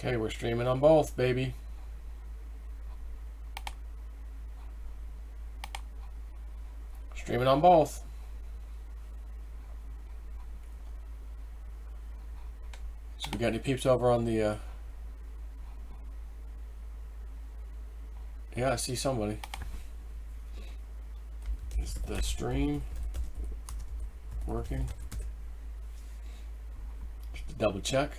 Okay, we're streaming on both, baby. Streaming on both. So we got any peeps over on the yeah, I see somebody. Is the stream working? Just to double check.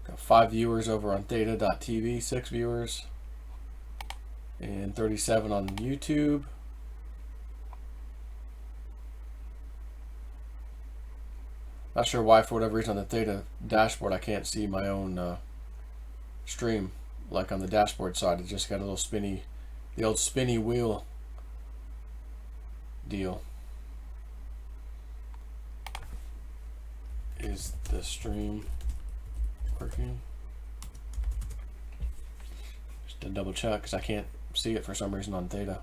Got 5 viewers over on theta.tv, 6 viewers, and 37 on YouTube. Not sure why, for whatever reason, on the Theta dashboard I can't see my own stream. Like on the dashboard side, it just got a little spinny, the old spinny wheel deal. Is the stream working? Just to double check, because I can't see it for some reason on Theta.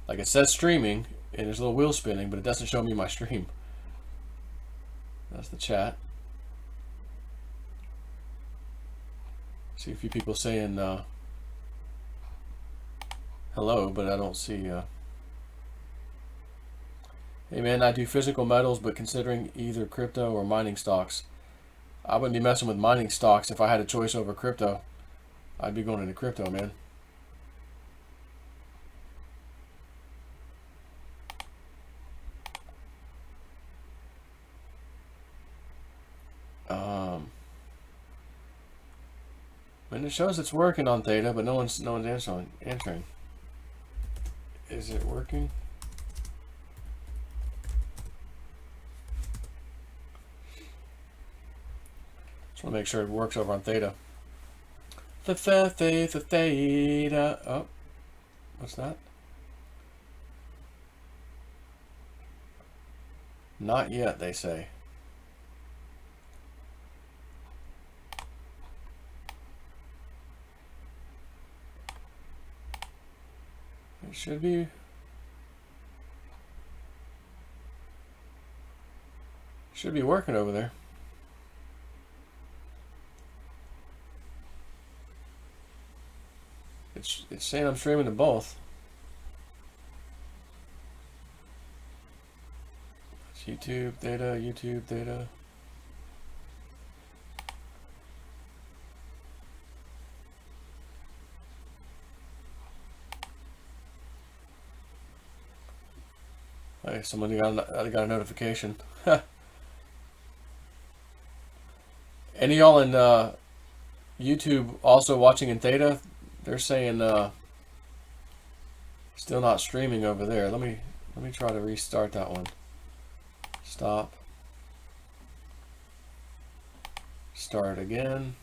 Like, it says streaming, and there's a little wheel spinning, but it doesn't show me my stream. That's the chat. See a few people saying hello, but I don't see. Hey man, I do physical metals, but considering either crypto or mining stocks. I wouldn't be messing with mining stocks if I had a choice over crypto. I'd be going into crypto, man. And it shows it's working on Theta, but no one's answering. Is it working? Just want to make sure it works over on Theta. Theta. Oh, what's that? Not yet, they say. It should be. Should be working over there. It's saying I'm streaming to both. It's YouTube, Theta, YouTube, Theta. Hey, somebody got a notification. Any y'all in YouTube also watching in Theta? They're saying still not streaming over there. Let me try to restart that one. Stop. Start again.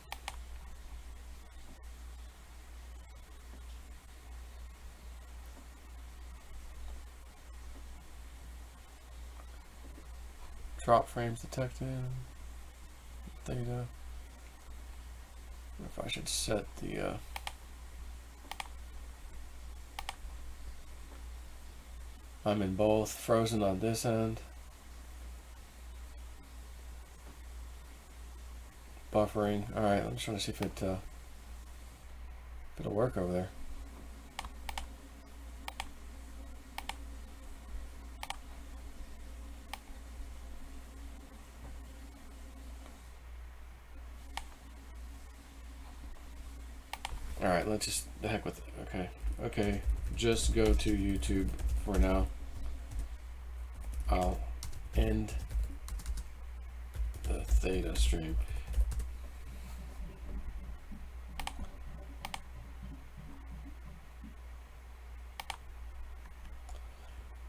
Drop frames detected. Theta. If I should set the I'm in both. Frozen on this end. Buffering. Alright, I'm just trying to see if it'll work over there. Alright, let's just the heck with it. Okay, just go to YouTube for now. I'll end the Theta stream.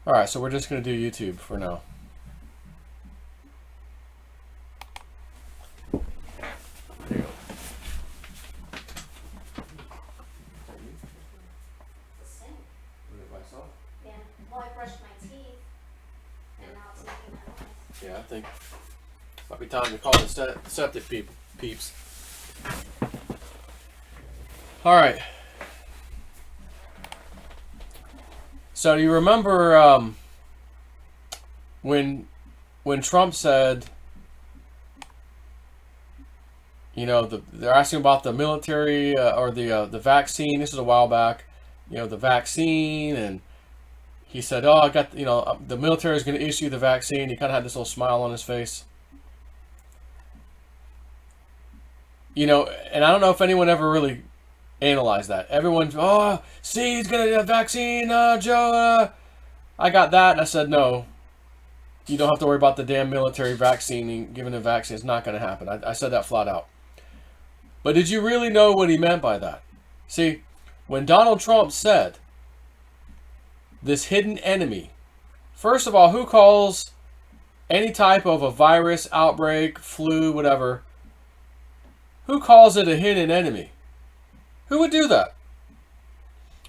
Alright, so we're just going to do YouTube for now. There you go. Yeah, well, I brushed my teeth, and now it's making that noise. Yeah, I think might be time to call the septic peeps. All right. So do you remember when Trump said You know, they're asking about the military or the vaccine. This is a while back. You know, the vaccine, and he said, "Oh, I got, you know, the military is going to issue the vaccine." He kind of had this little smile on his face. You know, and I don't know if anyone ever really analyzed that. Everyone's, "Oh, see, he's going to get a vaccine, Joe." I got that, and I said, "No, you don't have to worry about the damn military vaccine. Giving a vaccine is not going to happen." I said that flat out. But did you really know what he meant by that? See, when Donald Trump said this hidden enemy, first of all, who calls any type of a virus, outbreak, flu, whatever, who calls it a hidden enemy? Who would do that?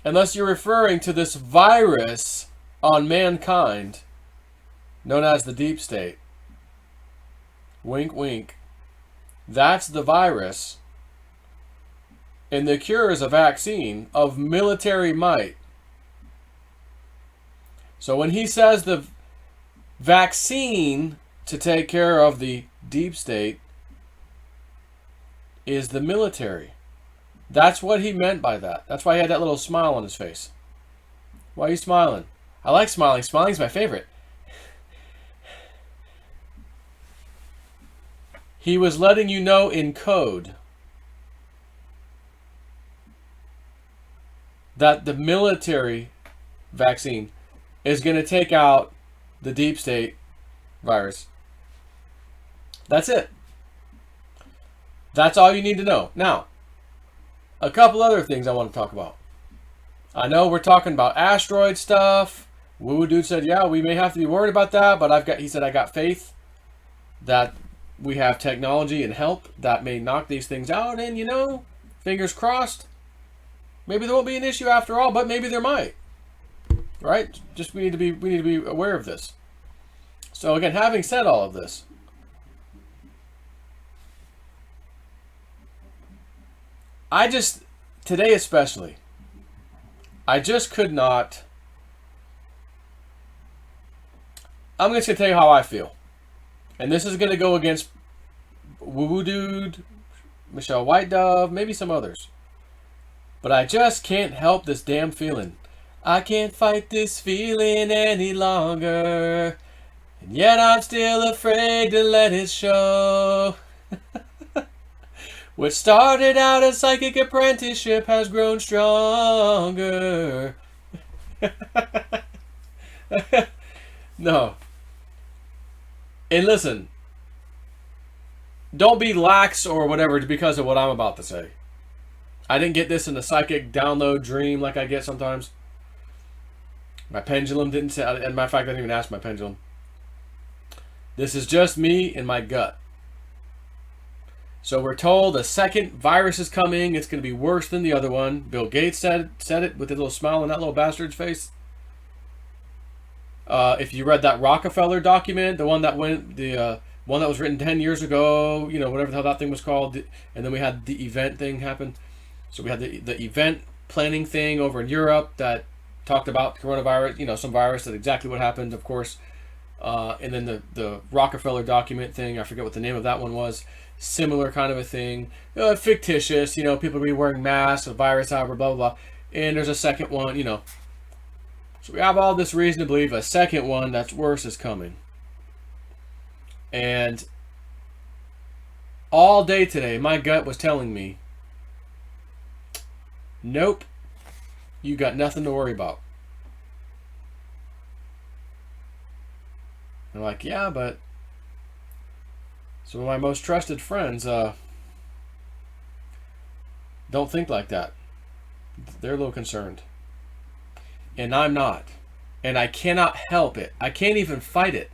Unless you're referring to this virus on mankind known as the deep state. Wink, wink. That's the virus. And the cure is a vaccine of military might. So when he says the vaccine to take care of the deep state is the military, that's what he meant by that. That's why he had that little smile on his face. Why are you smiling? I like smiling. Smiling's my favorite. He was letting you know in code that the military vaccine is going to take out the deep state virus. That's it. That's all you need to know. Now, a couple other things I want to talk about. I know we're talking about asteroid stuff. Woo Dude said, yeah, we may have to be worried about that, but he said, I got faith that we have technology and help that may knock these things out, and you know, fingers crossed, maybe there won't be an issue after all, but maybe there might. Right? Just we need to be aware of this. So again, having said all of this, today especially, I just could not. I'm just going to tell you how I feel. And this is going to go against Woo Dude, Michelle White Dove, maybe some others. But I just can't help this damn feeling. I can't fight this feeling any longer. And yet I'm still afraid to let it show. What started out as psychic apprenticeship has grown stronger. No. And listen, don't be lax or whatever because of what I'm about to say. I didn't get this in a psychic download dream like I get sometimes. My pendulum didn't say, as a matter of fact, I didn't even ask my pendulum. This is just me and my gut. So we're told a second virus is coming. It's going to be worse than the other one. Bill Gates said it with a little smile on that little bastard's face. If you read that Rockefeller document, the one that one that was written 10 years ago, you know, whatever the hell that thing was called, and then we had the event thing happen. So we had the event planning thing over in Europe that talked about coronavirus, you know, some virus, that exactly what happened, of course. And then the Rockefeller document thing, I forget what the name of that one was. Similar kind of a thing, fictitious, you know, people be wearing masks, a virus, however, blah, blah, blah. And there's a second one, you know. So we have all this reason to believe a second one that's worse is coming. And all day today, my gut was telling me, nope, you got nothing to worry about. I'm like, yeah, but some of my most trusted friends don't think like that. They're a little concerned. And I'm not. And I cannot help it. I can't even fight it.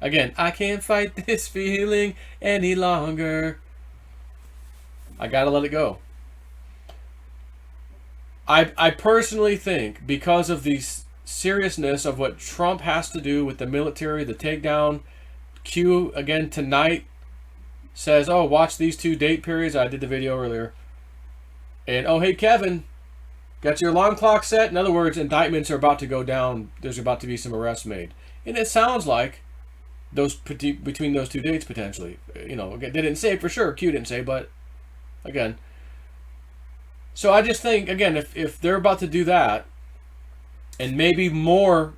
Again, I can't fight this feeling any longer. I gotta let it go. I personally think, because of the seriousness of what Trump has to do with the military, the takedown, Q again tonight says, oh, watch these 2 date periods. I did the video earlier. And, oh, hey, Kevin, got your alarm clock set? In other words, indictments are about to go down. There's about to be some arrests made. And it sounds like between those two dates potentially. You know, they didn't say for sure. Q didn't say, but again. So I just think, again, if they're about to do that, and maybe more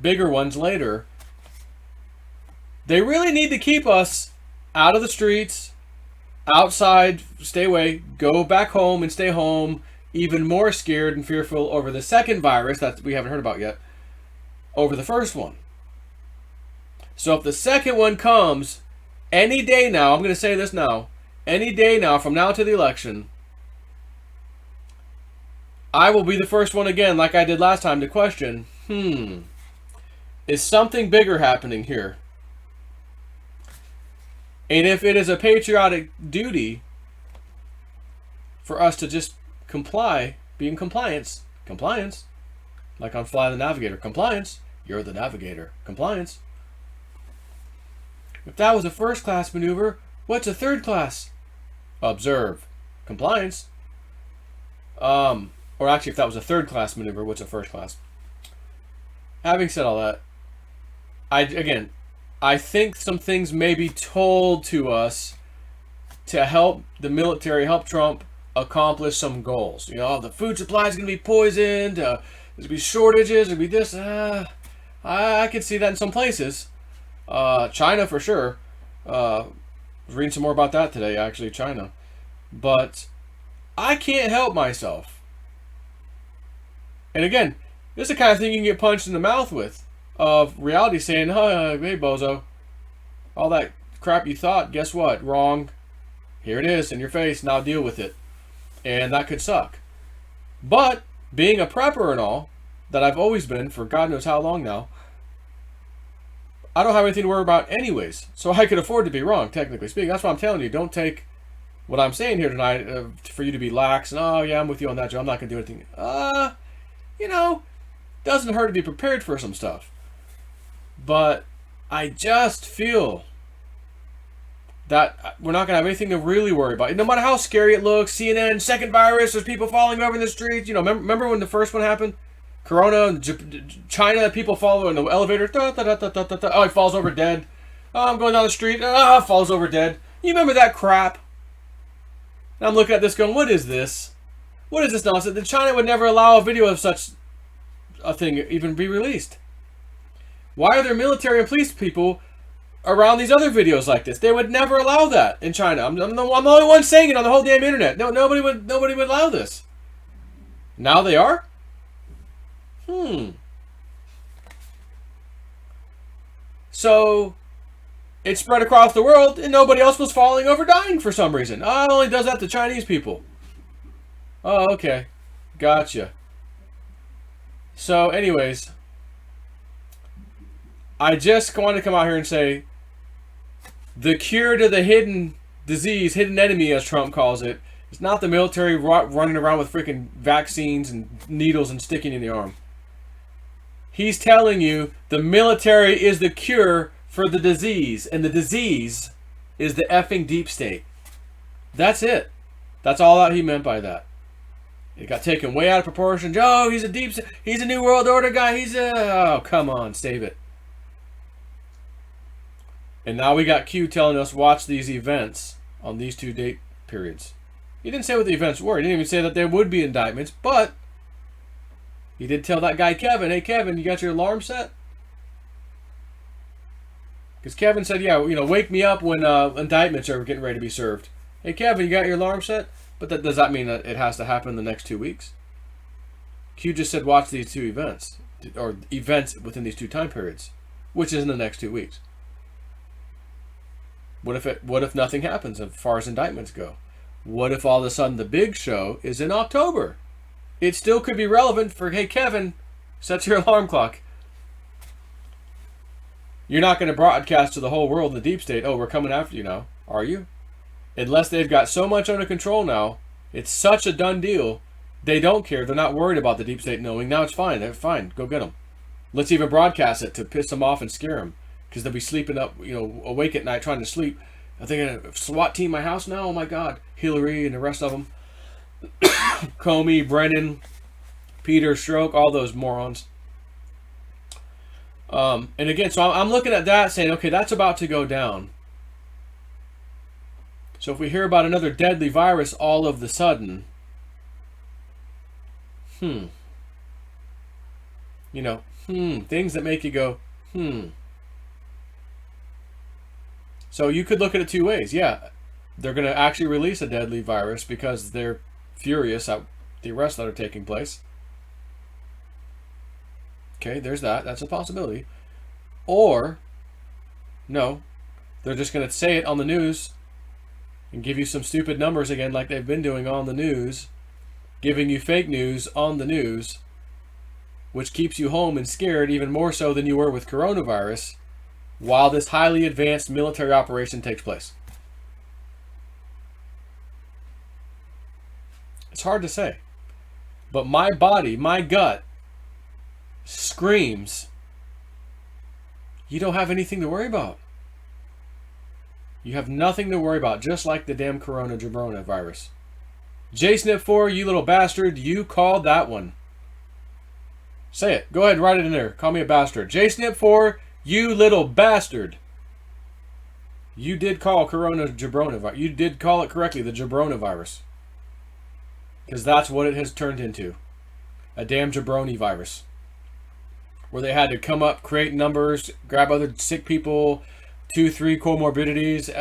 bigger ones later, they really need to keep us out of the streets, outside, stay away, go back home and stay home, even more scared and fearful over the second virus that we haven't heard about yet, over the first one. So if the second one comes any day now, I'm going to say this now, any day now, from now to the election, I will be the first one again, like I did last time, to question, is something bigger happening here? And if it is a patriotic duty for us to just comply, be in compliance, like on Fly the Navigator, compliance, you're the navigator, compliance. If that was a first class maneuver, what's a third class? Observe, compliance. Or actually, if that was a third class maneuver, what's a first class? Having said all that, I think some things may be told to us to help the military, help Trump accomplish some goals. You know, the food supply is going to be poisoned, there's going to be shortages, there's going to be this. I can see that in some places. China for sure. I was reading some more about that today, actually, China. But I can't help myself. And again, this is the kind of thing you can get punched in the mouth with. Of reality saying, hey, bozo. All that crap you thought, guess what? Wrong. Here it is in your face. Now deal with it. And that could suck. But being a prepper and all, that I've always been for God knows how long now, I don't have anything to worry about anyways. So I could afford to be wrong, technically speaking. That's why I'm telling you, don't take what I'm saying here tonight for you to be lax. And, oh, yeah, I'm with you on that, Joe. I'm not going to do anything. You know, doesn't hurt to be prepared for some stuff. But I just feel that we're not going to have anything to really worry about. No matter how scary it looks, CNN, second virus, there's people falling over in the streets. You know, remember when the first one happened? Corona, China, people follow in the elevator. Oh, he falls over dead. Oh, I'm going down the street. Falls over dead. You remember that crap? And I'm looking at this going, what is this? What is this nonsense? China would never allow a video of such a thing even be released. Why are there military and police people around these other videos like this? They would never allow that in China. I'm the only one saying it on the whole damn internet. No, nobody would allow this. Now they are? So it spread across the world and nobody else was falling over dying for some reason. Oh, it only does that to Chinese people. Oh, okay. Gotcha. So, anyways, I just want to come out here and say the cure to the hidden disease, hidden enemy, as Trump calls it, is not the military running around with freaking vaccines and needles and sticking in the arm. He's telling you the military is the cure for the disease, and the disease is the effing deep state. That's it. That's all that he meant by that. It got taken way out of proportion. Oh, he's a New World Order guy. Oh, come on, save it. And now we got Q telling us watch these events on these 2 date periods. He didn't say what the events were. He didn't even say that there would be indictments, but he did tell that guy Kevin, hey Kevin, you got your alarm set? Because Kevin said, yeah, you know, wake me up when indictments are getting ready to be served. Hey Kevin, you got your alarm set? But does that mean that it has to happen in the next 2 weeks? Q just said watch these 2 events, or events within these 2 time periods, which is in the next 2 weeks. What if nothing happens as far as indictments go? What if all of a sudden the big show is in October? It still could be relevant for, hey Kevin, set your alarm clock. You're not going to broadcast to the whole world in the deep state, oh, we're coming after you now, are you? Unless they've got so much under control now, it's such a done deal, they don't care. They're not worried about the deep state knowing. Now it's fine. They're fine. Go get them. Let's even broadcast it to piss them off and scare them. Because they'll be sleeping up, you know, awake at night trying to sleep. Are they going to SWAT team my house now? Oh my God. Hillary and the rest of them. Comey, Brennan, Peter Strzok, all those morons. And again, so I'm looking at that saying, okay, that's about to go down. So if we hear about another deadly virus all of the sudden, things that make you go, So you could look at it two ways. Yeah, they're going to actually release a deadly virus because they're furious at the arrests that are taking place. Okay, there's that. That's a possibility. Or, no, they're just going to say it on the news and give you some stupid numbers again like they've been doing on the news, giving you fake news on the news, which keeps you home and scared even more so than you were with coronavirus, while this highly advanced military operation takes place. It's hard to say. But my body, my gut, screams, you don't have anything to worry about. You have nothing to worry about, just like the damn corona jabrona virus. JSNP4, you little bastard, you called that one. Say it. Go ahead, write it in there. Call me a bastard. JSNP4, you little bastard. You did call corona jabrona virus. You did call it correctly, the jabrona virus. Because that's what it has turned into. A damn jabroni virus. Where they had to come up, create numbers, grab other sick people, 2-3 comorbidities,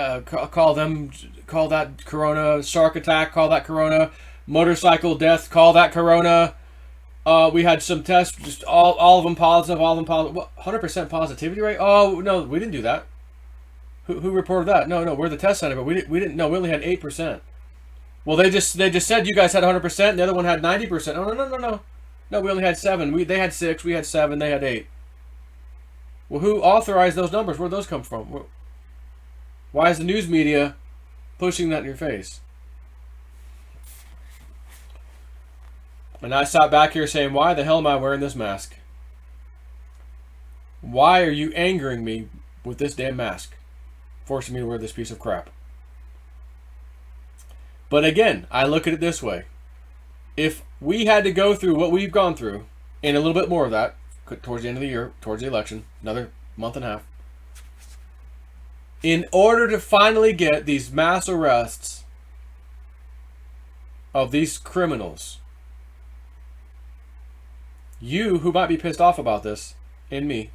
call that corona, shark attack, call that corona, motorcycle death, call that corona. We had some tests, just all of them positive, What, 100% positivity rate? Oh no, we didn't do that. Who reported that? No, we're the test center, but we didn't. No, we only had 8%. Well, they just said you guys had 100%, and the other one had 90%. No. No, we only had 7. They had 6, we had 7, they had 8. Well, who authorized those numbers? Where'd those come from? Why is the news media pushing that in your face? And I sat back here saying, why the hell am I wearing this mask? Why are you angering me with this damn mask? Forcing me to wear this piece of crap. But again, I look at it this way. If we had to go through what we've gone through, and a little bit more of that, towards the end of the year, towards the election, another month and a half, in order to finally get these mass arrests of these criminals, you who might be pissed off about this, and me,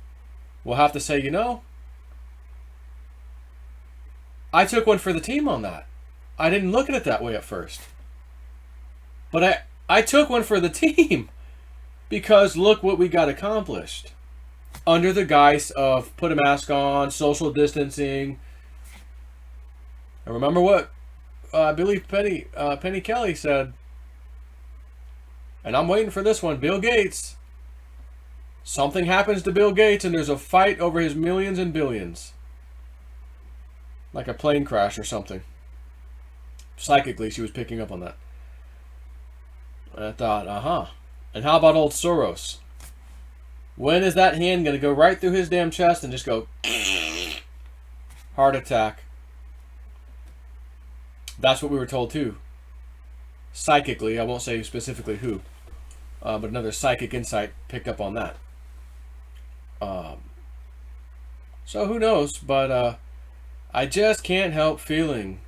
will have to say, I took one for the team on that. I didn't look at it that way at first. But I took one for the team. Because look what we got accomplished. Under the guise of put a mask on, social distancing. And remember what I believe Penny Kelly said. And I'm waiting for this one. Bill Gates. Something happens to Bill Gates and there's a fight over his millions and billions. Like a plane crash or something. Psychically, she was picking up on that. And I thought, And how about old Soros? When is that hand going to go right through his damn chest and just go heart attack? That's what we were told too. Psychically, I won't say specifically who, but another psychic insight picked up on that. So who knows? But I just can't help feeling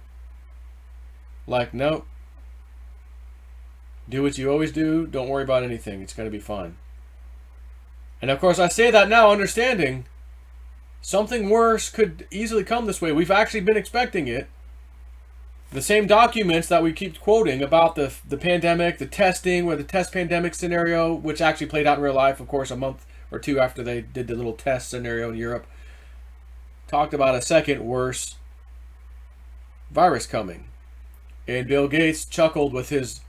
like, nope. Do what you always do. Don't worry about anything. It's going to be fine. And of course, I say that now understanding something worse could easily come this way. We've actually been expecting it. The same documents that we keep quoting about the pandemic, the testing, or the test pandemic scenario, which actually played out in real life, of course, a month or two after they did the little test scenario in Europe, talked about a second worse virus coming. And Bill Gates chuckled with his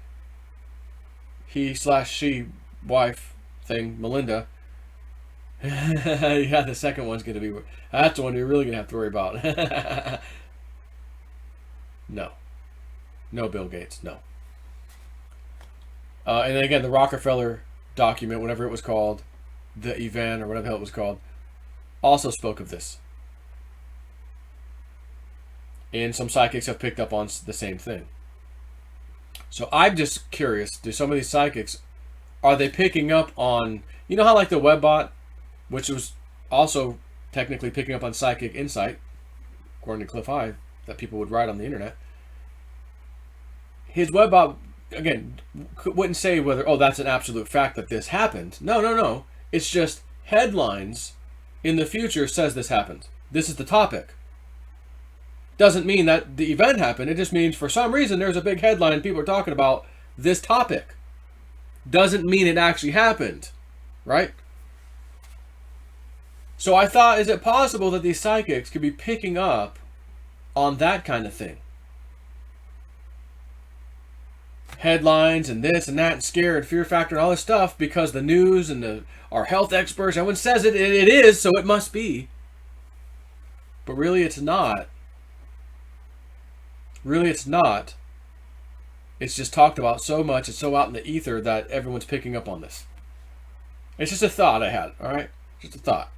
he/she wife thing, Melinda. Yeah, the second one's going to be... That's the one you're really going to have to worry about. No. No, Bill Gates, no. And then again, the Rockefeller document, whatever it was called, the event, or whatever the hell it was called, also spoke of this. And some psychics have picked up on the same thing. So I'm just curious, do some of these psychics, are they picking up on, you know how like the WebBot, which was also technically picking up on psychic insight, according to Cliff High, that people would write on the internet. His web again, wouldn't say whether, oh, that's an absolute fact that this happened. No. It's just headlines in the future says this happened. This is the topic. Doesn't mean that the event happened. It just means for some reason there's a big headline, people are talking about this topic. Doesn't mean it actually happened, right? So I thought, is it possible that these psychics could be picking up on that kind of thing? Headlines and this and that and scare and fear factor and all this stuff because the news and our health experts, everyone says it is, so it must be. But really it's not. Really it's not. It's just talked about so much, it's so out in the ether that everyone's picking up on this. It's just a thought I had, alright? Just a thought.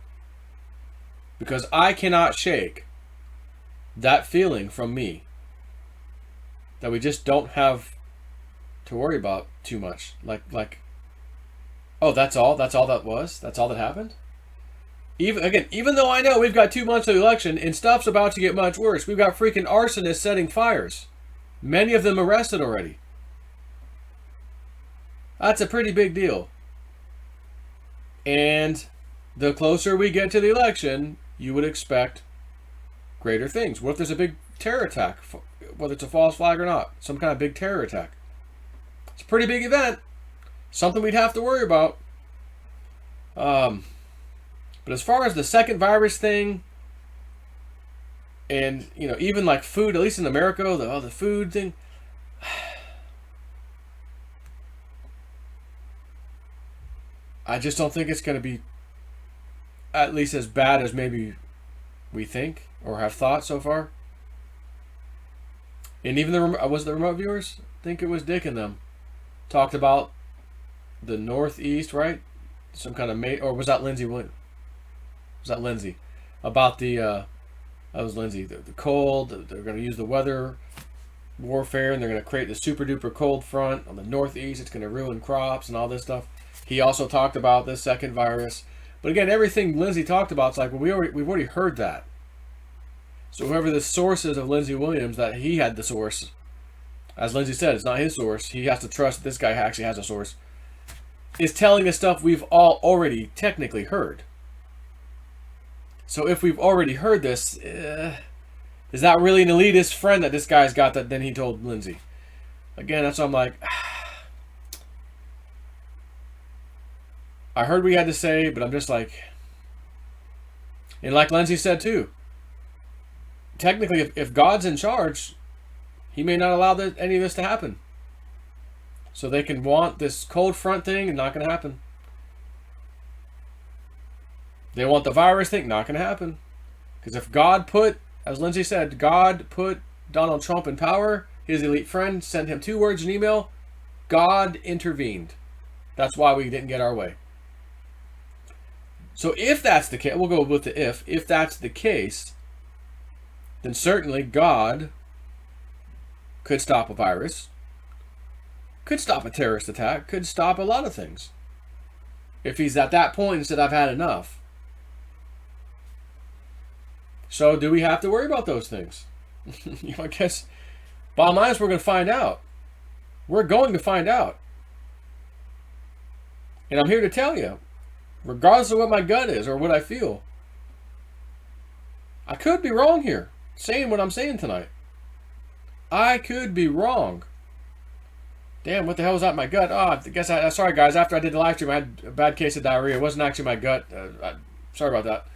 Because I cannot shake that feeling from me that we just don't have to worry about too much. Like, oh, that's all that was? That's all that happened? Even though I know we've got 2 months of the election and stuff's about to get much worse, we've got freaking arsonists setting fires. Many of them arrested already. That's a pretty big deal. And the closer we get to the election, you would expect greater things. What if there's a big terror attack, whether it's a false flag or not? Some kind of big terror attack. It's a pretty big event. Something we'd have to worry about. But as far as the second virus thing, and even like food, at least in America, the food thing, I just don't think it's going to be at least as bad as maybe we think or have thought so far. And even the remote viewers, I think it was Dick and them, talked about the Northeast, right? Some kind of or was that Lindsay Williams? Was that Lindsay? About that was Lindsay. The cold. They're going to use the weather warfare, and they're going to create the super duper cold front on the Northeast. It's going to ruin crops and all this stuff. He also talked about this second virus. But again, everything Lindsay talked about, it's like, well, we've already heard that. So whoever the source is of Lindsay Williams, that he had the source. As Lindsay said, it's not his source. He has to trust this guy actually has a source. Is telling us stuff we've all already technically heard. So if we've already heard this, is that really an elitist friend that this guy's got that then he told Lindsay? Again, that's what I'm like, I heard what he had to say, but I'm just like, and like Lindsay said too, technically if God's in charge, he may not allow any of this to happen. So they can want this cold front thing, and not going to happen. They want the virus thing, not going to happen. Because if God as Lindsay said, God put Donald Trump in power, his elite friend sent him 2 words in email, God intervened. That's why we didn't get our way. So if that's the case, we'll go with the if that's the case, then certainly God could stop a virus, could stop a terrorist attack, could stop a lot of things. If he's at that point and said, I've had enough. So do we have to worry about those things? I guess bottom line is we're going to find out. We're going to find out. And I'm here to tell you, regardless of what my gut is or what I feel, I could be wrong here, saying what I'm saying tonight. I could be wrong. Damn, what the hell was that in my gut? Oh, I guess sorry guys, after I did the live stream, I had a bad case of diarrhea. It wasn't actually my gut. Sorry about that.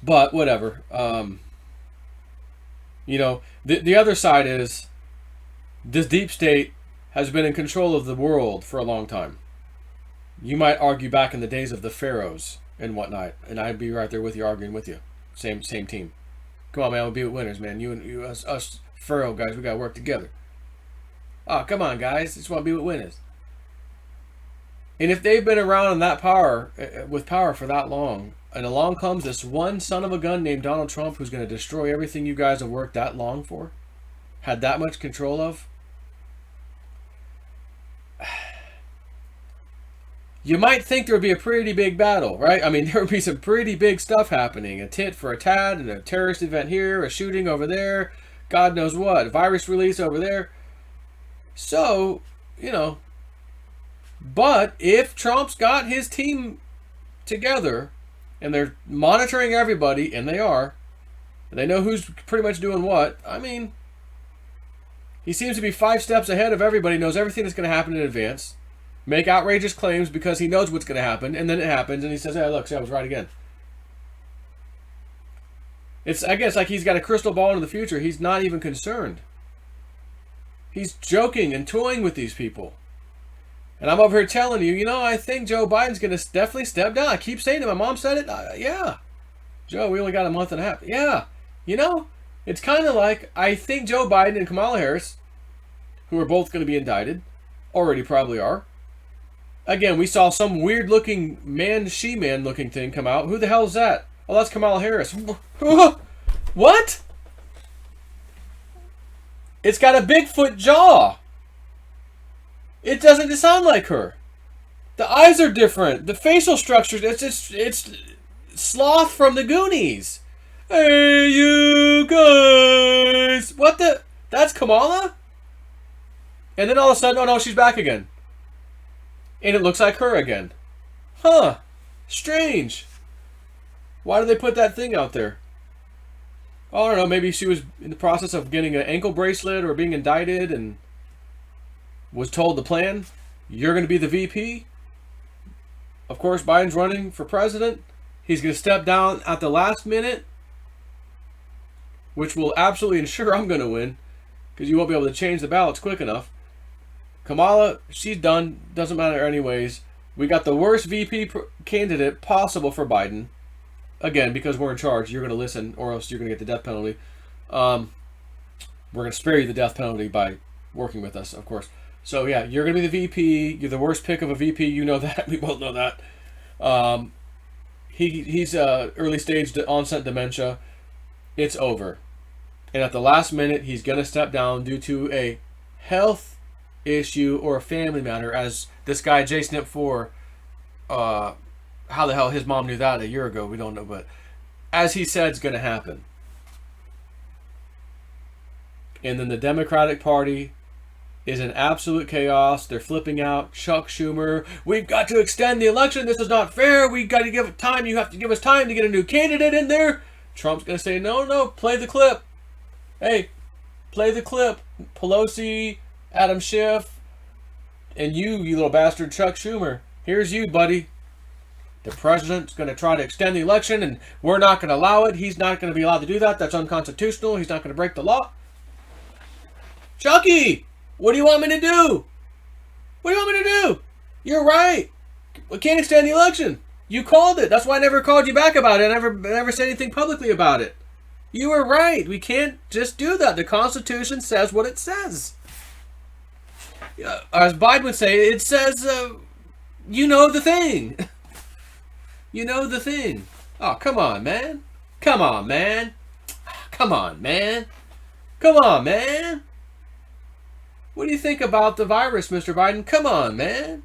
But whatever. The other side is this deep state has been in control of the world for a long time. You might argue back in the days of the pharaohs and whatnot, and I'd be right there with you, arguing with you. Same team. Come on, man, we'll be with winners, man. You us pharaoh guys, we gotta work together. Oh, come on, guys, just want to be with winners. And if they've been around in that power, with power for that long, and along comes this one son of a gun named Donald Trump who's going to destroy everything you guys have worked that long for, had that much control of, you might think there would be a pretty big battle, right? I mean, there would be some pretty big stuff happening. A tit for a tat, and a terrorist event here, a shooting over there, God knows what, a virus release over there. So, but if Trump's got his team together, and they're monitoring everybody, and they are, and they know who's pretty much doing what, I mean, he seems to be 5 steps ahead of everybody, knows everything that's going to happen in advance, make outrageous claims because he knows what's going to happen, and then it happens, and he says, hey, look, see, I was right again. It's, I guess, like he's got a crystal ball into the future. He's not even concerned. He's joking and toying with these people. And I'm over here telling you, I think Joe Biden's going to definitely step down. I keep saying it. My mom said it. Yeah. Joe, we only got a month and a half. Yeah. It's kind of like, I think Joe Biden and Kamala Harris, who are both going to be indicted, already probably are. Again, we saw some weird-looking she-man looking thing come out. Who the hell is that? Oh, that's Kamala Harris. What? It's got a Bigfoot jaw. It doesn't sound like her. The eyes are different. The facial structure, it's Sloth from the Goonies. Hey, you guys. What the? That's Kamala? And then all of a sudden, oh no, she's back again. And it looks like her again. Huh. Strange. Why did they put that thing out there? Oh, I don't know. Maybe she was in the process of getting an ankle bracelet or being indicted and was told the plan. You're going to be the VP. Of course, Biden's running for president. He's going to step down at the last minute, which will absolutely ensure I'm going to win because you won't be able to change the ballots quick enough. Kamala, she's done. Doesn't matter anyways. We got the worst VP candidate possible for Biden. Again, because we're in charge, you're going to listen or else you're going to get the death penalty. We're going to spare you the death penalty by working with us, of course. So, yeah, you're going to be the VP. You're the worst pick of a VP. You know that. We both know that. He's early stage onset dementia. It's over. And at the last minute, he's going to step down due to a health issue or a family matter, as this guy, JSnip4, how the hell his mom knew that a year ago, we don't know, but as he said, it's going to happen. And then the Democratic Party is in absolute chaos. They're flipping out. Chuck Schumer, we've got to extend the election. This is not fair. We've got to give it time. You have to give us time to get a new candidate in there. Trump's going to say, no, play the clip. Hey, play the clip. Pelosi, Adam Schiff, and you little bastard, Chuck Schumer. Here's you, buddy. The president's going to try to extend the election, and we're not going to allow it. He's not going to be allowed to do that. That's unconstitutional. He's not going to break the law. Chucky, what do you want me to do? What do you want me to do? You're right. We can't extend the election. You called it. That's why I never called you back about it. I never said anything publicly about it. You were right. We can't just do that. The Constitution says what it says. As Biden would say, it says, you know the thing. You know the thing. Oh, come on, man. Come on, man. Come on, man. Come on, man. What do you think about the virus, Mr. Biden? Come on, man.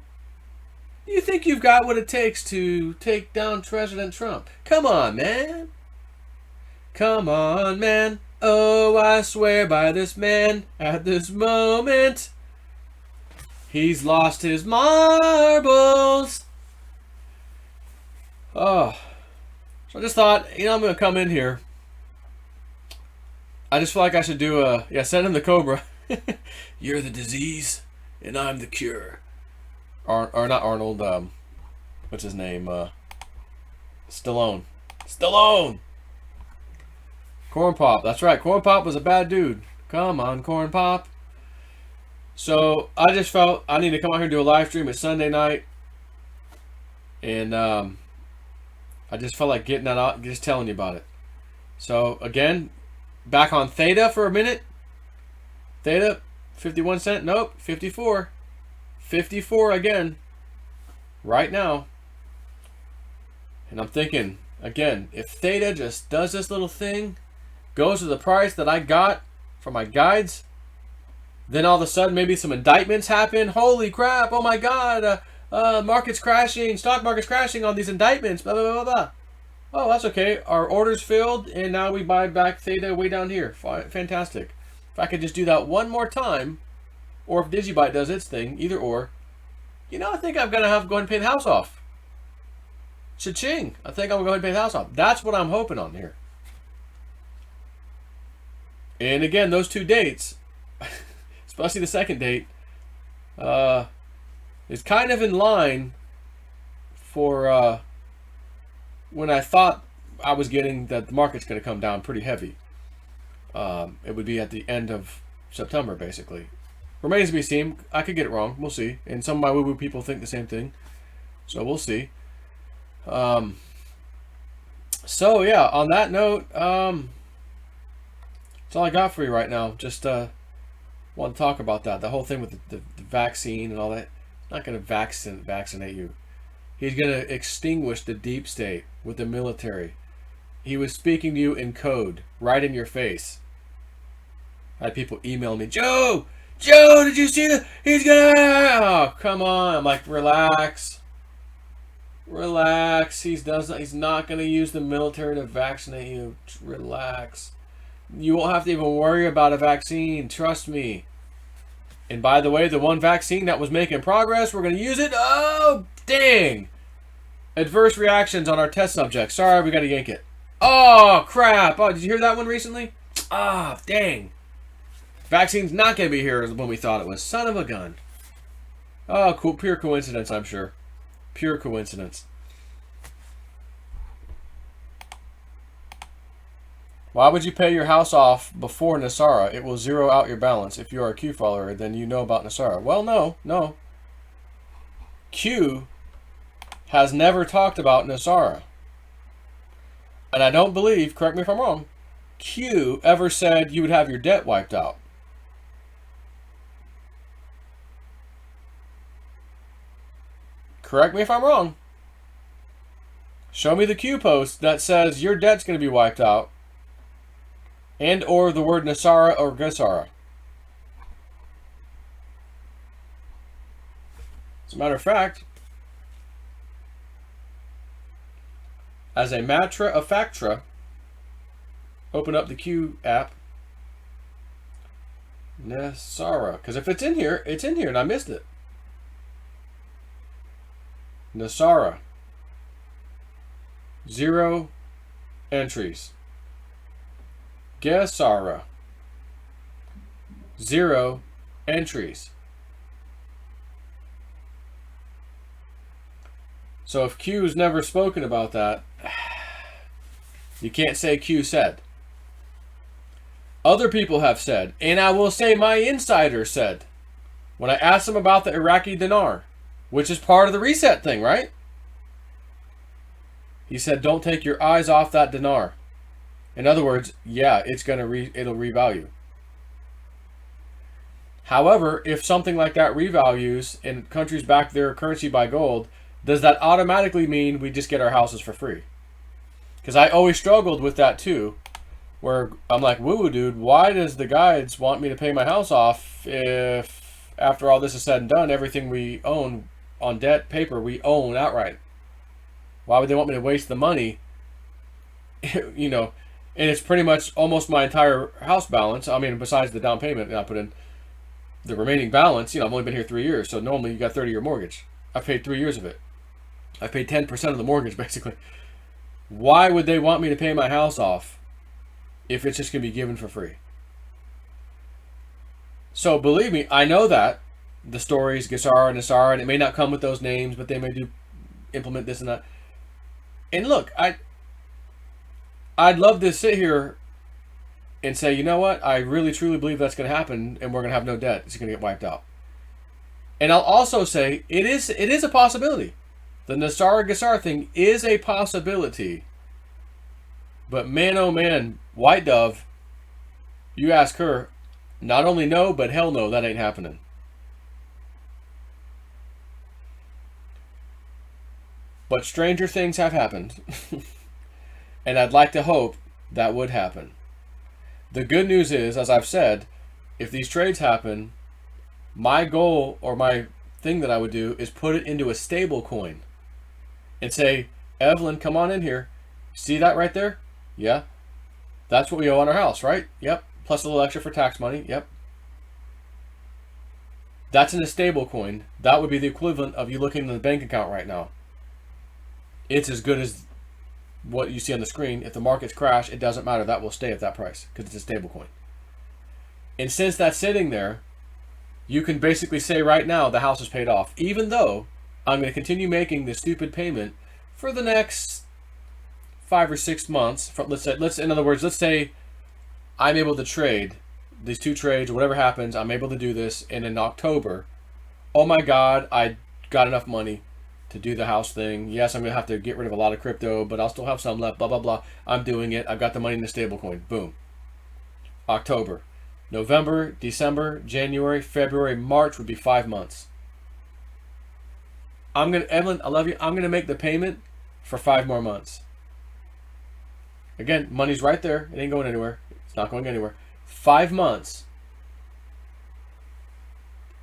Do you think you've got what it takes to take down President Trump? Come on, man. Come on, man. Oh, I swear by this man at this moment. He's lost his marbles. Oh. So I just thought, I'm going to come in here. I just feel like I should do send him the Cobra. You're the disease, and I'm the cure. Or not Arnold, what's his name? Stallone. Corn Pop, that's right. Corn Pop was a bad dude. Come on, Corn Pop. So I just felt I need to come out here and do a live stream. It's Sunday night. And I just felt like getting that out, just telling you about it. So again, back on Theta for a minute. Theta, 51 cents. Nope, 54. 54 again. Right now. And I'm thinking, again, if Theta just does this little thing, goes to the price that I got for my guides, then all of a sudden maybe some indictments happen. Holy crap, oh my God, market's crashing, stock market's crashing on these indictments, blah, blah, blah, blah. Oh, that's okay. Our order's filled, and now we buy back Theta way down here. Fantastic. If I could just do that one more time, or if Digibyte does its thing, either or, I think I'm going to have to go ahead and pay the house off. Cha-ching. I think I'm going to go ahead and pay the house off. That's what I'm hoping on here. And again, those 2 dates, especially the second date, is kind of in line for when I thought I was getting that the market's going to come down pretty heavy. It would be at the end of September, basically. Remains to be seen. I could get it wrong. We'll see. And some of my woo-woo people think the same thing. So we'll see. So yeah, on that note, that's all I got for you right now. Just want to talk about that. The whole thing with the vaccine and all that. Not going to vaccinate you. He's going to extinguish the deep state with the military. He was speaking to you in code, right in your face. I had people email me, Joe, did you see that? He's going to... Oh, come on. I'm like, relax. He's not going to use the military to vaccinate you. Relax. You won't have to even worry about a vaccine. Trust me. And by the way, the one vaccine that was making progress, we're going to use it. Oh, dang. Adverse reactions on our test subject. Sorry, we got to yank it. Oh, crap. Oh, did you hear that one recently? Ah, dang. Vaccine's not going to be here when we thought it was. Son of a gun. Oh, cool. Pure coincidence, I'm sure. Pure coincidence. Why would you pay your house off before NESARA? It will zero out your balance. If you are a Q follower, then you know about NESARA. Well, no. Q has never talked about NESARA. And I don't believe, correct me if I'm wrong, Q ever said you would have your debt wiped out. Correct me if I'm wrong. Show me the Q post that says your debt's going to be wiped out. And or the word NESARA or GESARA. As a matter of fact, as a matter of factra, open up the Q app. NESARA. Because if it's in here and I missed it. NESARA. 0 entries. GESARA. 0 entries. So if Q's never spoken about that, you can't say Q said. Other people have said, and I will say my insider said, when I asked him about the Iraqi dinar, which is part of the reset thing, right? He said, don't take your eyes off that dinar. In other words, yeah, it'll revalue. However, if something like that revalues and countries back their currency by gold, does that automatically mean we just get our houses for free? Because I always struggled with that too, where I'm like, woo, dude, why does the guides want me to pay my house off if after all this is said and done, everything we own on debt paper, we own outright? Why would they want me to waste the money? You know, and it's pretty much almost my entire house balance. I mean, besides the down payment that I put in, the remaining balance, I've only been here 3 years, so normally you got 30-year mortgage. I paid 3 years of it. I paid 10% of the mortgage, basically. Why would they want me to pay my house off if it's just going to be given for free? So believe me, I know that the stories, GESARA and NESARA, and it may not come with those names, but they may implement this and that. And look, I'd love to sit here and say, you know what? I really truly believe that's going to happen, and we're going to have no debt. It's going to get wiped out. And I'll also say it is a possibility. The NESARA GESARA thing is a possibility. But man, oh man, White Dove, you ask her, not only no, but hell no, that ain't happening. But stranger things have happened. And I'd like to hope that would happen. The good news is, as I've said, if these trades happen, my goal or my thing that I would do is put it into a stable coin and say, Evelyn, come on in here. See that right there? Yeah. That's what we owe on our house, right? Yep. Plus a little extra for tax money. Yep. That's in a stable coin. That would be the equivalent of you looking in the bank account right now. It's as good as what you see on the screen. If the markets crash, it doesn't matter. That will stay at that price because it's a stable coin. And since that's sitting there, you can basically say right now the house is paid off, even though I'm going to continue making this stupid payment for the next 5 or 6 months. In other words, let's say I'm able to trade these 2 trades or whatever happens. I'm able to do this, and in October, oh my God, I got enough money to do the house thing. Yes, I'm going to have to get rid of a lot of crypto, but I'll still have some left, blah, blah, blah. I'm doing it. I've got the money in the stable coin. Boom. October. November, December, January, February, March would be 5 months. Evelyn, I love you. I'm going to make the payment for 5 more months. Again, money's right there. It ain't going anywhere. It's not going anywhere. 5 months.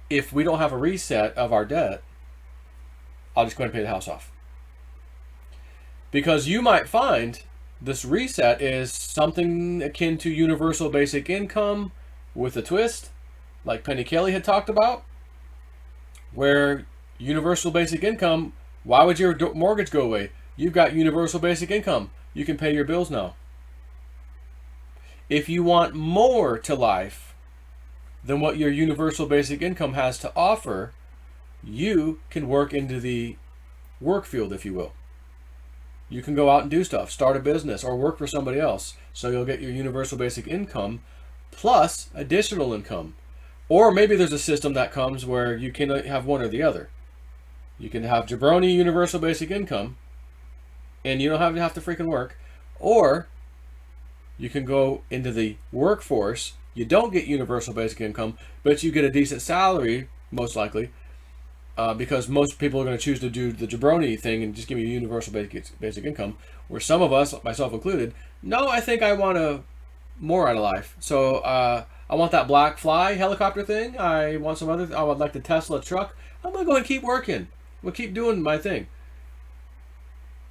If we don't have a reset of our debt, I'll just go ahead and pay the house off. Because you might find this reset is something akin to universal basic income with a twist, like Penny Kelly had talked about, where universal basic income, why would your mortgage go away? You've got universal basic income. You can pay your bills now. If you want more to life than what your universal basic income has to offer, you can work into the work field, if you will. You can go out and do stuff, start a business, or work for somebody else. So you'll get your universal basic income plus additional income. Or maybe there's a system that comes where you can have one or the other. You can have jabroni universal basic income, and you don't have to freaking work. Or you can go into the workforce. You don't get universal basic income, but you get a decent salary, most likely, because most people are going to choose to do the jabroni thing and just give you universal basic income. Where some of us, myself included, no, I think I want more out of life. So I want that black fly helicopter thing. I want some other. I would like the Tesla truck. I'm going to go and keep working. We'll keep doing my thing.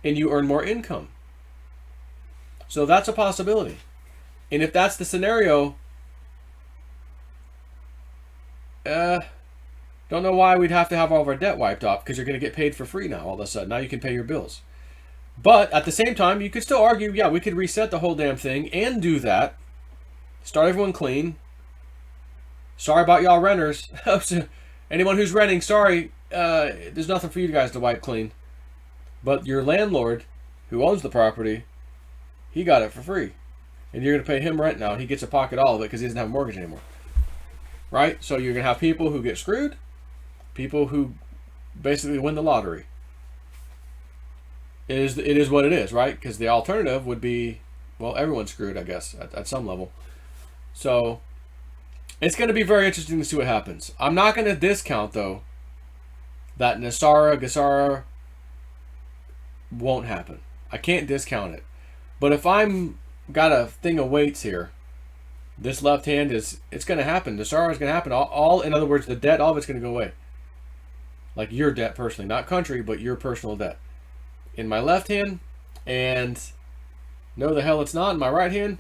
And you earn more income. So that's a possibility. And if that's the scenario, don't know why we'd have to have all of our debt wiped off, because you're going to get paid for free now all of a sudden. Now you can pay your bills. But at the same time, you could still argue, yeah, we could reset the whole damn thing and do that. Start everyone clean. Sorry about y'all renters. Anyone who's renting, sorry, there's nothing for you guys to wipe clean. But your landlord, who owns the property, he got it for free. And you're going to pay him rent now. He gets to pocket all of it because he doesn't have a mortgage anymore. Right? So you're going to have people who get screwed, people who basically win the lottery. It is what it is, right? Because the alternative would be, well, everyone's screwed, I guess, at some level. So it's going to be very interesting to see what happens. I'm not going to discount, though, that GESARA won't happen. I can't discount it. But if I'm got a thing of weights here, this left hand it's going to happen. GESARA is going to happen. All, in other words, the debt, all of it's going to go away. Like your debt personally, not country, but your personal debt. In my left hand, and no, the hell it's not. In my right hand,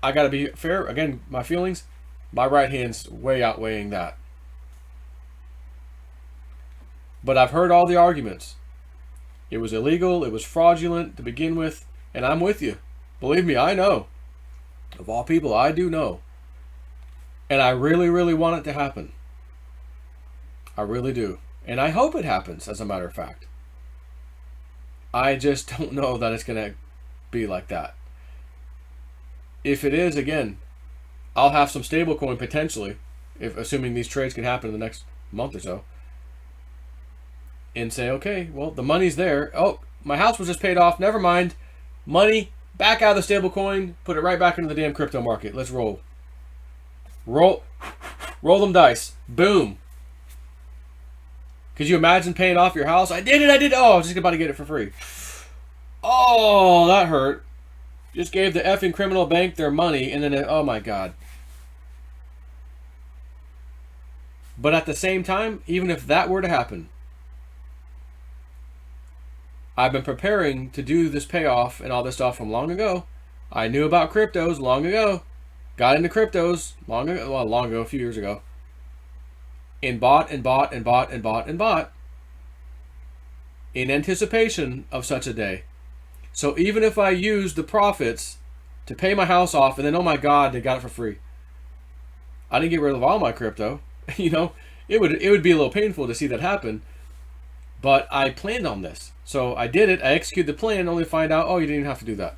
I got to be fair. Again, my feelings, my right hand's way outweighing that. But I've heard all the arguments. It was illegal. It was fraudulent to begin with. And I'm with you. Believe me, I know. Of all people, I do know. And I really, really want it to happen. I really do. And I hope it happens, as a matter of fact. I just don't know that it's going to be like that. If it is, again, I'll have some stablecoin potentially, assuming these trades can happen in the next month or so. And say, okay, well, the money's there. Oh, my house was just paid off. Never mind. Money, back out of the stablecoin, put it right back into the damn crypto market. Let's roll. Roll them dice. Boom. Could you imagine paying off your house? I did it. Oh, I was just about to get it for free. Oh, that hurt. Just gave the effing criminal bank their money, and then, oh my God. But at the same time, even if that were to happen, I've been preparing to do this payoff and all this stuff from long ago. I knew about cryptos long ago. Got into cryptos long ago, a few years ago. And bought and bought and bought and bought and bought in anticipation of such a day. So even if I use the profits to pay my house off and then, oh my God, they got it for free. I didn't get rid of all my crypto. You know, it would be a little painful to see that happen. But I planned on this. So I did it. I executed the plan only to find out, oh, you didn't even have to do that.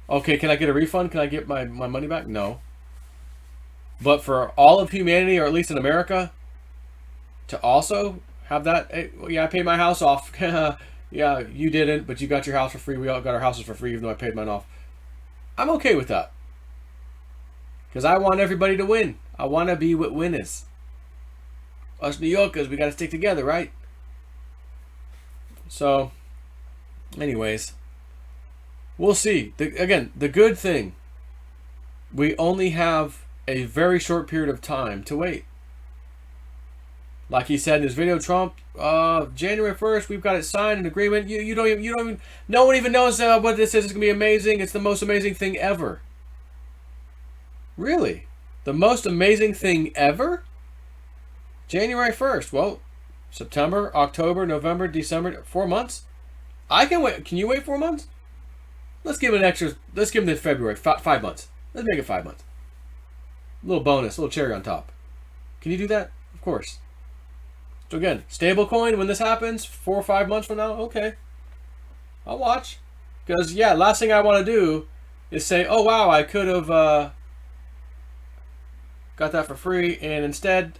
Okay, can I get a refund? Can I get my money back? No. But for all of humanity, or at least in America, to also have that, hey, yeah, I paid my house off. Yeah, you didn't, but you got your house for free. We all got our houses for free, even though I paid mine off. I'm okay with that. Because I want everybody to win. I want to be what win is. Us New Yorkers, we got to stick together, right? So, anyways, we'll see. Again, the good thing, we only have a very short period of time to wait. Like he said in his video, Trump, January 1st, we've got it signed, an agreement. You don't even, no one even knows what this is. It's going to be amazing. It's the most amazing thing ever. Really? The most amazing thing ever? January 1st. Well, September, October, November, December, 4 months? I can wait. Can you wait 4 months? Let's give him the February, 5 months. Let's make it 5 months. A little bonus, a little cherry on top. Can you do that? Of course. So again, stablecoin, when this happens, 4 or 5 months from now, okay. I'll watch. Because, yeah, last thing I want to do is say, oh, wow, I could have got that for free, and instead,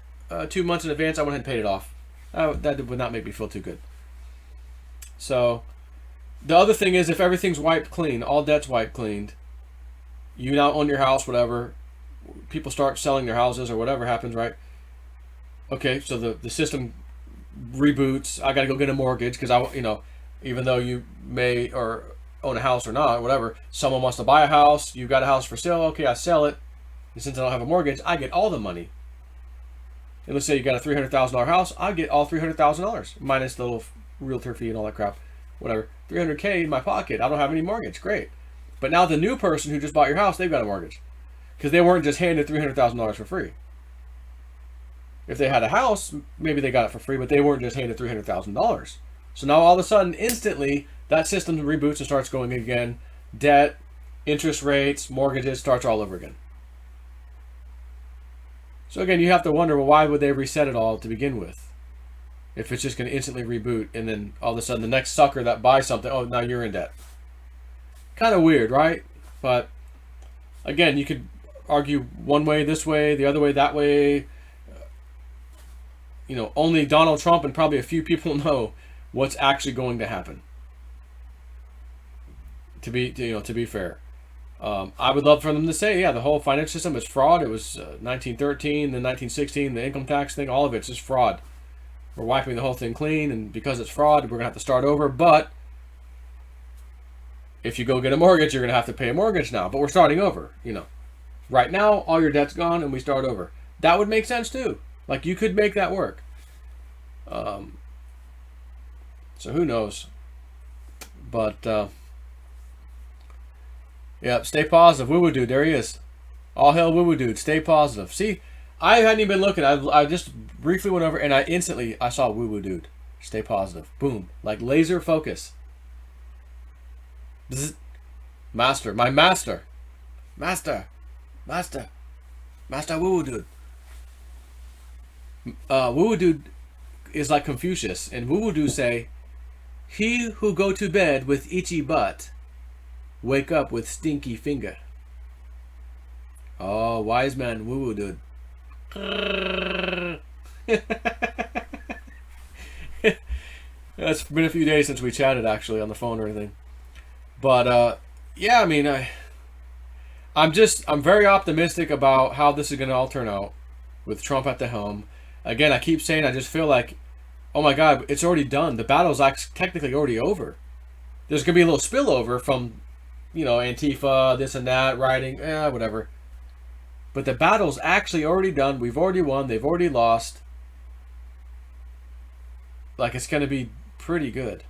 2 months in advance, I went ahead and paid it off. That would not make me feel too good. So, the other thing is, if everything's wiped clean, all debt's wiped cleaned, you now own your house, whatever, people start selling their houses or whatever happens, right? Okay, so the system reboots. I got to go get a mortgage because even though you may or own a house or not, whatever, someone wants to buy a house, you got a house for sale, okay, I sell it. And since I don't have a mortgage, I get all the money. And let's say you got a $300,000 house, I get all $300,000 minus the little realtor fee and all that crap, whatever. $300K in my pocket. I don't have any mortgage. Great. But now the new person who just bought your house, they've got a mortgage because they weren't just handed $300,000 for free. If they had a house, maybe they got it for free, but they weren't just handed $300,000. So now all of a sudden, instantly, that system reboots and starts going again. Debt, interest rates, mortgages, starts all over again. So again, you have to wonder, well, why would they reset it all to begin with? If it's just going to instantly reboot, and then all of a sudden the next sucker that buys something, oh, now you're in debt. Kind of weird, right? But again, you could argue one way, this way, the other way, that way. Only Donald Trump and probably a few people know what's actually going to happen. To be fair. I would love for them to say, yeah, the whole financial system is fraud. It was 1913, then 1916, the income tax thing, all of it's just fraud. We're wiping the whole thing clean, and because it's fraud, we're going to have to start over. But if you go get a mortgage, you're going to have to pay a mortgage now. But we're starting over, Right now, all your debt's gone, and we start over. That would make sense, too. Like, you could make that work. So who knows? But, yeah, stay positive. Woo Woo Dude, there he is. All hail Woo Woo Dude. Stay positive. See, I hadn't even been looking. I just briefly went over, and I saw Woo Woo Dude. Stay positive. Boom. Like laser focus. Bzz. Master. My master. Master. Master. Master Woo Woo Dude. Woo Woo Dude is like Confucius, and Woo Woo Dude say, "He who go to bed with itchy butt, wake up with stinky finger." Oh, wise man Woo Woo Dude. It's been a few days since we chatted actually on the phone or anything, but yeah, I mean, I'm very optimistic about how this is going to all turn out with Trump at the helm. Again, I keep saying I just feel like, oh my God, it's already done. The battle's technically already over. There's going to be a little spillover from, Antifa, this and that, rioting, whatever. But the battle's actually already done. We've already won. They've already lost. like it's going to be pretty good.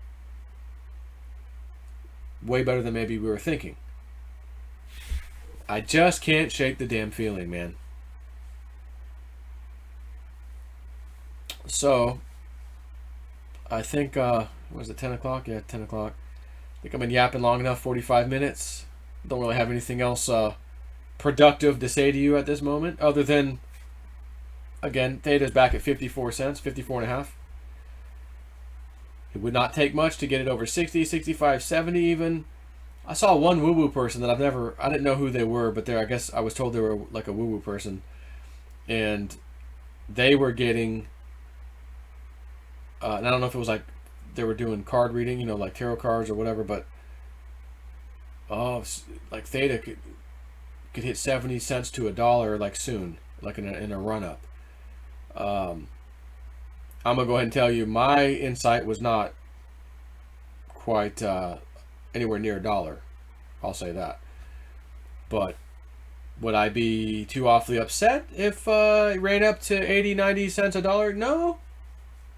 Way better than maybe we were thinking. I just can't shake the damn feeling, man. So, I think, was it 10 o'clock? Yeah, 10 o'clock. I think I've been yapping long enough, 45 minutes. Don't really have anything else productive to say to you at this moment, other than, again, Theta's back at 54 cents, 54 and a half. It would not take much to get it over 60, 65, 70 even. I saw one woo-woo person that I didn't know who they were, but I guess I was told they were like a woo-woo person. And they were getting, and I don't know if it was like they were doing card reading, you know, like tarot cards or whatever, but like Theta could hit 70 cents to $1 like soon, like in a run-up. I'm going to go ahead and tell you, my insight was not quite anywhere near $1. I'll say that. But would I be too awfully upset if it ran up to 80, 90 cents $1? No.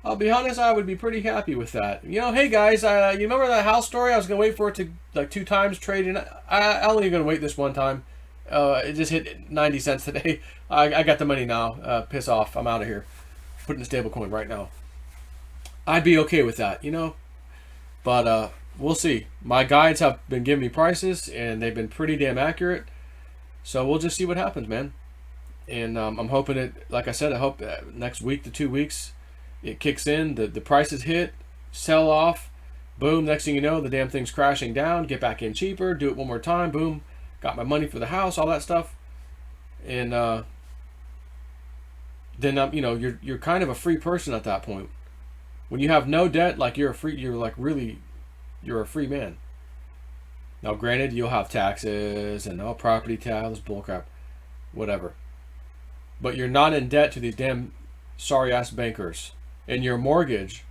I'll be honest, I would be pretty happy with that. You know, hey guys, you remember that house story? I was going to wait for it to, like, 2 times trade in. I'm only going to wait this one time. It just hit 90 cents today. I got the money now. Piss off. I'm out of here. Put in the stablecoin right now. I'd be okay with that, you know? But we'll see. My guides have been giving me prices, and they've been pretty damn accurate. So we'll just see what happens, man. And I'm hoping it, like I said, I hope next week to 2 weeks, it kicks in, the prices hit, sell off, boom, next thing you know, the damn thing's crashing down, get back in cheaper, do it one more time, boom, got my money for the house, all that stuff. And then you know, you're kind of a free person at that point. When you have no debt, like you're a free man. Now granted, you'll have taxes and property tax, bullcrap, whatever. But you're not in debt to these damn sorry ass bankers. And your mortgage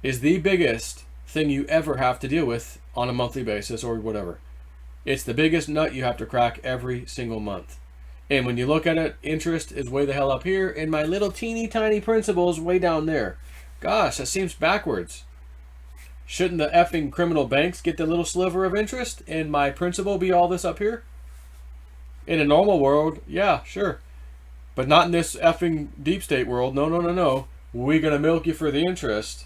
is the biggest thing you ever have to deal with on a monthly basis or whatever. It's the biggest nut you have to crack every single month. And when you look at it, interest is way the hell up here, and my little teeny tiny principal is way down there. Gosh, that seems backwards. Shouldn't the effing criminal banks get the little sliver of interest and my principal be all this up here? In a normal world, yeah, sure. But not in this effing deep state world. No. We're going to milk you for the interest.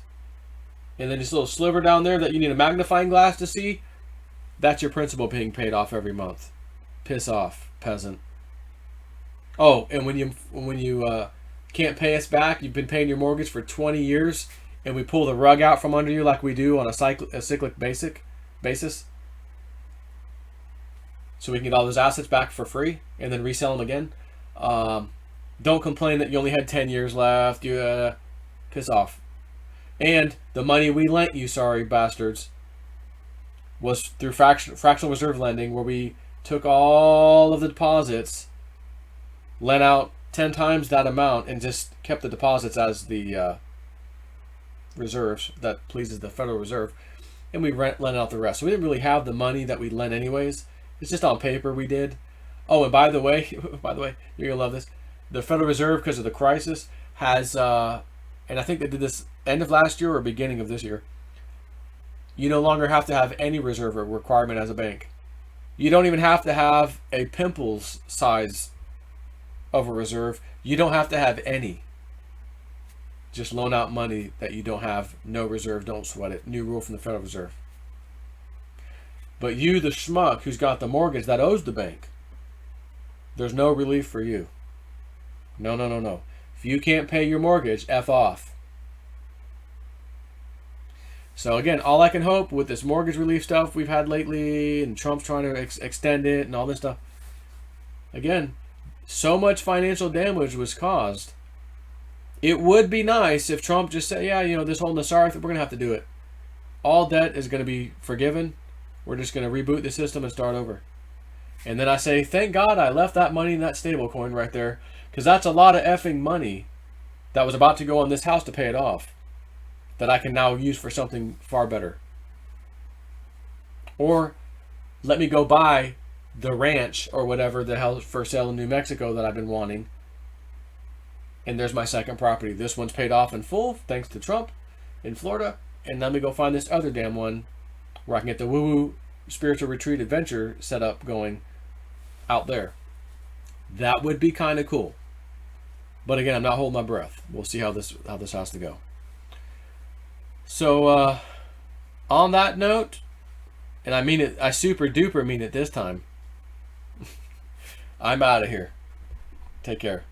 And then this little sliver down there that you need a magnifying glass to see, that's your principal being paid off every month. Piss off, peasant. Oh, and when you can't pay us back, you've been paying your mortgage for 20 years, and we pull the rug out from under you like we do on a cyclic basis, so we can get all those assets back for free and then resell them again. Don't complain that you only had 10 years left. You piss off. And the money we lent you, sorry bastards, was through fractional reserve lending, where we took all of the deposits, lent out 10 times that amount, and just kept the deposits as the reserves that pleases the Federal Reserve, and we lent out the rest. So we didn't really have the money that we lent anyways. It's just on paper we did. Oh, and by the way, you're gonna love this. The Federal Reserve, because of the crisis, has, and I think they did this end of last year or beginning of this year, you no longer have to have any reserve requirement as a bank. You don't even have to have a pimple's size of a reserve. You don't have to have any. Just loan out money that you don't have. No reserve, don't sweat it. New rule from the Federal Reserve. But you, the schmuck who's got the mortgage that owes the bank, there's no relief for you. No. If you can't pay your mortgage, F off. So again, all I can hope with this mortgage relief stuff we've had lately, and Trump's trying to extend it and all this stuff, again, so much financial damage was caused. It would be nice if Trump just said, yeah, you know, this whole Nassar thing, we're going to have to do it. All debt is going to be forgiven. We're just going to reboot the system and start over. And then I say, thank God I left that money in that stable coin right there, because that's a lot of effing money that was about to go on this house to pay it off, that I can now use for something far better. Or let me go buy the ranch or whatever the hell for sale in New Mexico that I've been wanting, and there's my second property. This one's paid off in full thanks to Trump in Florida, and let me go find this other damn one where I can get the woo-woo spiritual retreat adventure set up going out there. That would be kind of cool. But again, I'm not holding my breath. We'll see how this has to go. So on that note, and I mean it, I super duper mean it this time, I'm out of here. Take care.